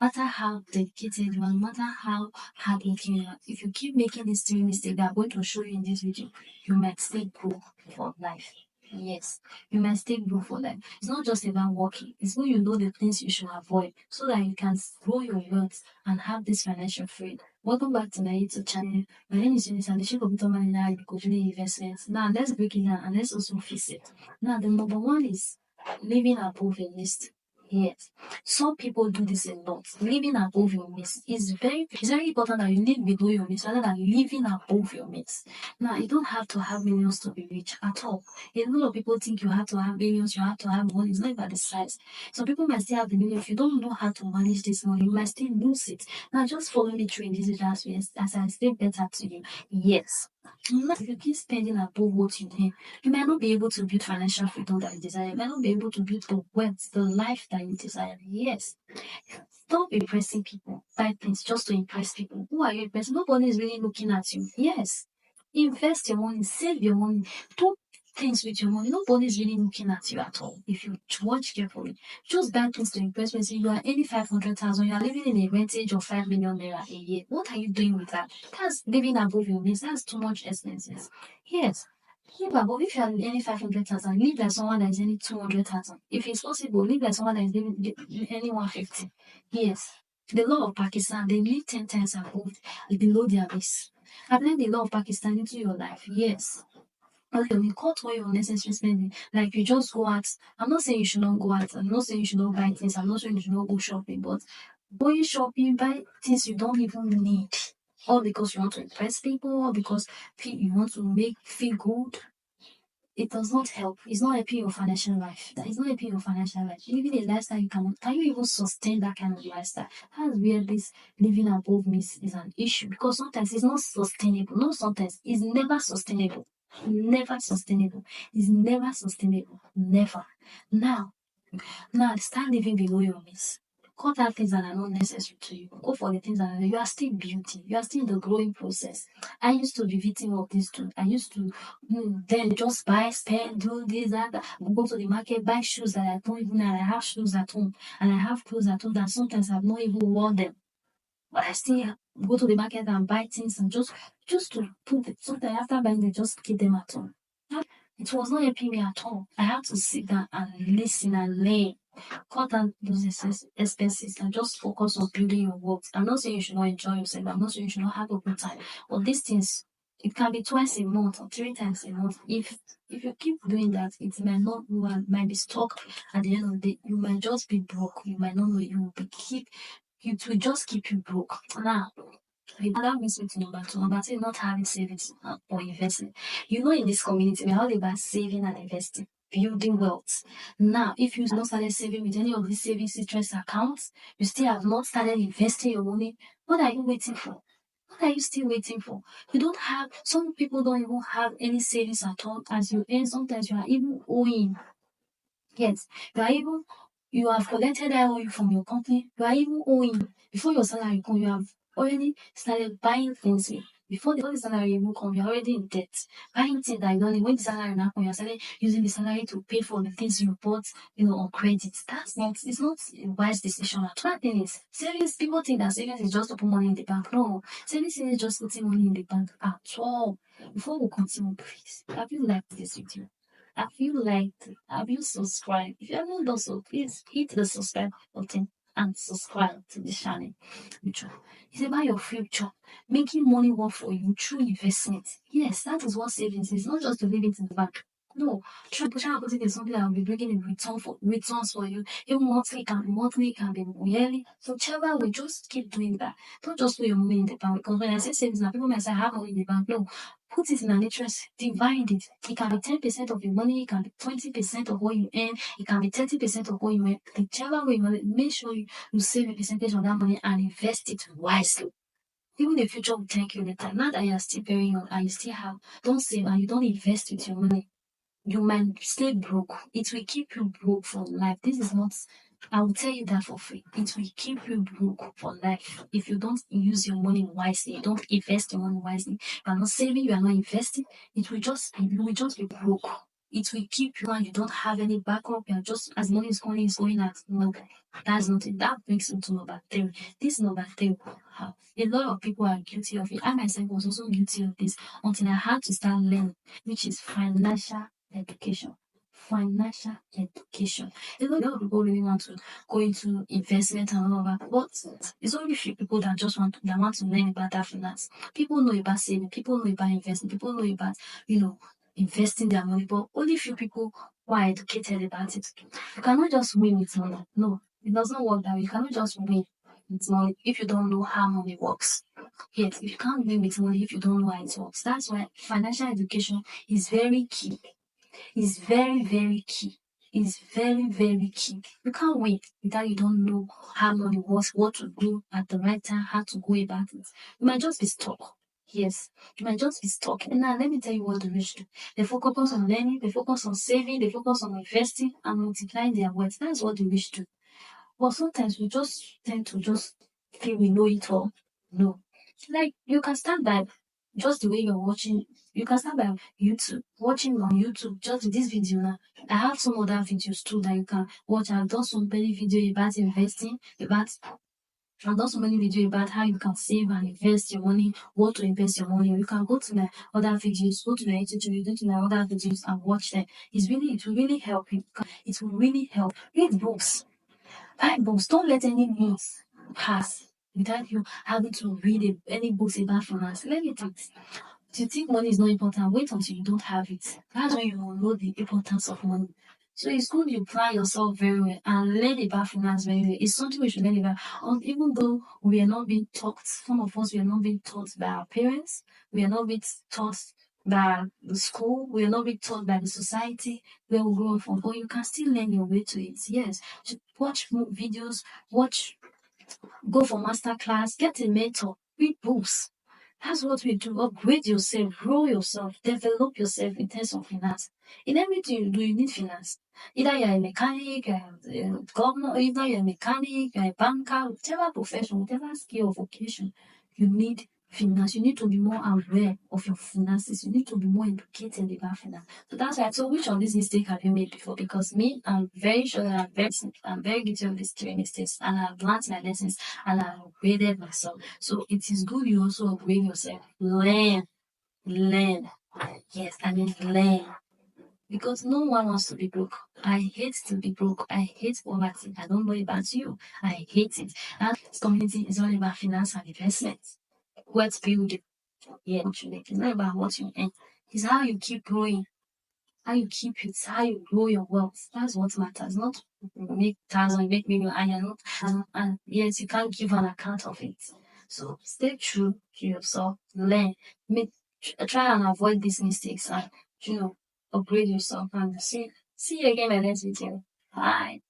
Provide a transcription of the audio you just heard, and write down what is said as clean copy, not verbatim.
matter how dedicated you are, no matter how hardworking you are, if you keep making these three mistakes that I'm going to show you in this video, you might still grow for life. Yes, you might still grow for life. It's not just about working, it's when you know the things you should avoid so that you can grow your wealth and have this financial freedom. Welcome back to my YouTube channel. My name is Eunico, and the Chief Computer Manager at Investments. Now, let's break it down and let's also fix it. Now, the number one is living above your list. Yes. Some people do this a lot. Living above your means is very important that you live below your means rather than living above your means. Now, you don't have to have millions to be rich at all. A lot of people think you have to have millions, you have to have money. It's not about the size. Some people might still have the million. If you don't know how to manage this money, you might still lose it. Now, just follow me through in this video as I explain better to you. Yes. Now, if you keep spending above what you need, you might not be able to build financial freedom that you desire. You might not be able to build the wealth, the life that you desire. Yes. Stop impressing people. Buy things just to impress people. Who are you impressing? Nobody is really looking at you. Yes. Invest your money, save your money, do things with your money. Nobody is really looking at you at all. If you watch carefully, just buy things to impress people. You are earning 500,000, you are living in a rentage of 5 million naira a year. What are you doing with that? That's living above your means. That's too much expenses. Yes. Yeah, but if you are earning 500,000, live like someone that is earning 200,000. If it's possible, live like someone that is earning 150. Yes. The law of Pakistan, they live 10 times above, below their base. Apply the law of Pakistan into your life. Yes. Okay, we cut all your unnecessary spending. Like you just go out. I'm not saying you should not go out. I'm not saying you should not buy things. I'm not saying you should not go shopping. But going shopping, buy things you don't even need. All because you want to impress people, or because you want to feel good. It does not help. It's not helping your financial life. That is not helping your financial life. Living a lifestyle you cannot. Can you even sustain that kind of lifestyle? That's where this living above means is an issue because sometimes it's not sustainable. Not sometimes. It's never sustainable. Never sustainable. It's never sustainable. Never. Now, start living below your means. Cut out things that are not necessary to you. Go for the things that are, you are still building. You are still in the growing process. I used to be victim of this too. I used to then just buy, spend, do this, that, go to the market, buy shoes that I don't even know. I have shoes at home and I have clothes at home that sometimes I've not even worn them. But I still go to the market and buy things and just to put it. Sometimes after buying them, just keep them at home. It was not helping me at all. I had to sit down and listen and learn. Cut down those expenses and just focus on building your wealth. I'm not saying you should not enjoy yourself. I'm not saying you should not have a good time. But these things, it can be twice a month or 3 times a month. If you keep doing that, it might not, might be stuck at the end of the day. You might just be broke. You might not know it will just keep you broke. Now, that brings me to number two. Number two is not having savings or investing. You know, in this community, we're all about saving and investing, building wealth. Now, if you have not started saving with any of these savings interest accounts, you still have not started investing your money, what are you waiting for? What are you still waiting for? You don't have, some people don't even have any savings at all as you earn. Sometimes you are even owing. Yes, you have collected IOU from your company. You are even owing before your salary come. You have already started buying things. Before the salary even come, you're already in debt. Buying things that you don't need. When the salary now come, you're starting using the salary to pay for the things you bought, on credit. It's not a wise decision at all. That thing is, savings, people think that savings is just to put money in the bank. No, savings is just putting money in the bank at all. Before we continue, please, have you liked this video? Have you subscribed? If you haven't done so, please hit the subscribe button and subscribe to the channel. It's about your future, making money work for you through investment. Yes, that is what savings is, not just to leave it in the bank. No, try to put it in something that will be bringing in returns for you. Even monthly, can be yearly. So whichever way, just keep doing that. Don't just put your money in the bank. Because when I say savings, now people might say I have money in the bank. No, put it in an interest, divide it. It can be 10% of your money, it can be 20% of what you earn, it can be 30% of what you earn. Whichever way you want it, make sure you save a percentage of that money and invest it wisely. Even the future will thank you later. Now that you are still very young and you still have, don't save and you don't invest with your money, you might stay broke. It will keep you broke for life. This is not, I will tell you that for free. It will keep you broke for life. If you don't use your money wisely, you don't invest your money wisely, you are not saving, you are not investing, you will just be broke. it will keep you and you don't have any backup. You're just, as money is going at no, that's not it. That brings me to number three. This number three, a lot of people are guilty of it. I myself was also guilty of this until I had to start learning, which is financial education. Financial education. A lot of people really want to go into investment and all of that, but it's only few people that want to learn about that finance. People know about saving, people know about investing, people know about, you know, investing their money, but only few people who are educated about it. You cannot just win with money. No, it does not work that way. You cannot just win with money if you don't know how money works. Yes, you can't win with money if you don't know how it works. That's why financial education is very key. Is very, very key. Is very, very key. You can't win without you don't know how money works, what to do at the right time, how to go about it. You might just be stuck. Yes, you might just be stuck. And now let me tell you what the rich do. They focus on learning, they focus on saving, they focus on investing and multiplying their wealth. That's what the rich do. But sometimes we just tend to just feel we know it all. No. Like you can start by just the way you're watching. You can start by YouTube, watching on YouTube, just this video now. I have some other videos too that you can watch. I've done so many videos about investing, I've done so many videos about how you can save and invest your money, what to invest your money. You can go to my other videos, go to my YouTube, go to my other videos and watch them. It will really help you. It will really help. Read books. Bibles, don't let any news pass without you having to read any books about finance. Let me think. If you think money is not important, wait until you don't have it. That's when you will know the importance of money. So it's good you plan yourself very well and learn about finance very well. It's something we should learn about. Even though we are not being taught, some of us we are not being taught by our parents, we are not being taught by the school, we are not being taught by the society where we grow up from, but you can still learn your way to it. Yes. Watch videos, go for master class, get a mentor, read books. That's what we do. Upgrade yourself, grow yourself, develop yourself in terms of finance. In everything you do, you need finance. Either you're a mechanic, you're a governor, either you're a mechanic, you're a banker, whatever profession, whatever skill or vocation, you need finance. You need to be more aware of your finances. You need to be more educated about finance. So that's why. So which of these mistakes have you made before? Because me, I'm very sure that I'm very guilty of these three mistakes, and I've learned my lessons and I've upgraded myself. So it is good you also upgrade yourself. Learn. Yes, I mean learn. Because no one wants to be broke. I hate to be broke. I hate poverty. I don't know about you. I hate it. And this community is all about finance and investment. Wealth building. Yeah, what you make. It's not about what you earn. It's how you keep growing, how you keep it, how you grow your wealth. That's what matters. Not make thousand, make million, and you're not. And yes, you can't give an account of it. So stay true to yourself. Learn. Try and avoid these mistakes, and upgrade yourself. And see you again in my next video. Bye.